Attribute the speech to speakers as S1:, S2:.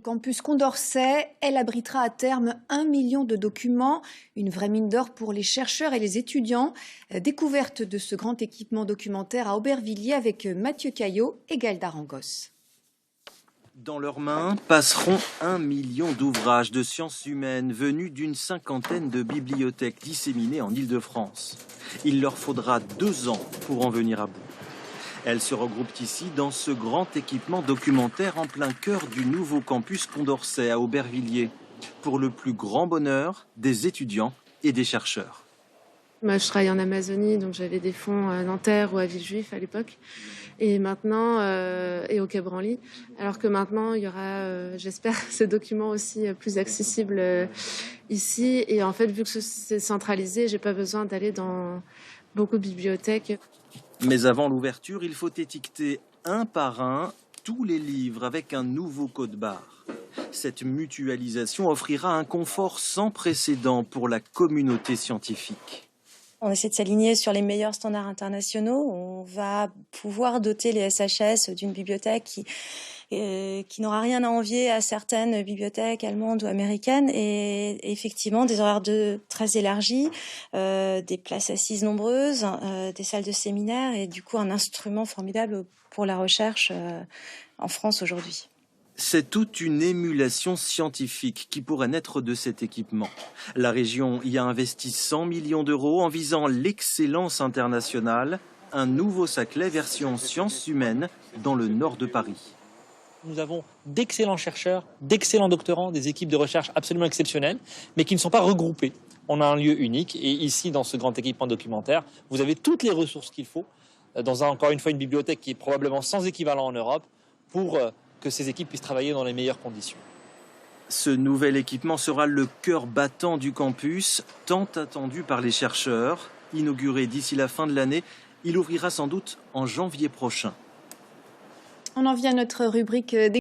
S1: Campus Condorcet, elle abritera à terme 1 million de documents, une vraie mine d'or pour les chercheurs et les étudiants. Découverte de ce grand équipement documentaire à Aubervilliers avec Mathieu Caillot et Gaël Darangos.
S2: Dans leurs mains passeront 1 million d'ouvrages de sciences humaines venus d'une cinquantaine de bibliothèques disséminées en Île-de-France. Il leur faudra 2 ans pour en venir à bout. Elles se regroupent ici dans ce grand équipement documentaire en plein cœur du nouveau campus Condorcet à Aubervilliers, pour le plus grand bonheur des étudiants et des chercheurs.
S3: Moi, je travaille en Amazonie, donc j'avais des fonds à Nanterre ou à Villejuif à l'époque, et maintenant et au Quai Branly. Alors que maintenant, il y aura, j'espère, ces documents aussi plus accessibles ici. Et en fait, vu que c'est centralisé, j'ai pas besoin d'aller dans beaucoup de bibliothèques.
S2: Mais avant l'ouverture, il faut étiqueter un par un tous les livres avec un nouveau code-barre. Cette mutualisation offrira un confort sans précédent pour la communauté scientifique.
S4: On essaie de s'aligner sur les meilleurs standards internationaux. On va pouvoir doter les SHS d'une bibliothèque qui n'aura rien à envier à certaines bibliothèques allemandes ou américaines, et effectivement des horaires très élargis, des places assises nombreuses, des salles de séminaire, et du coup un instrument formidable pour la recherche en France aujourd'hui.
S2: C'est toute une émulation scientifique qui pourrait naître de cet équipement. La région y a investi 100 millions d'euros en visant l'excellence internationale, un nouveau Saclay version sciences humaines dans le nord de Paris.
S5: Nous avons d'excellents chercheurs, d'excellents doctorants, des équipes de recherche absolument exceptionnelles, mais qui ne sont pas regroupées. On a un lieu unique, et ici, dans ce grand équipement documentaire, vous avez toutes les ressources qu'il faut, dans encore une fois une bibliothèque qui est probablement sans équivalent en Europe, pour que ces équipes puissent travailler dans les meilleures conditions.
S2: Ce nouvel équipement sera le cœur battant du campus, tant attendu par les chercheurs. Inauguré d'ici la fin de l'année, il ouvrira sans doute en janvier prochain.
S1: On en vient à notre rubrique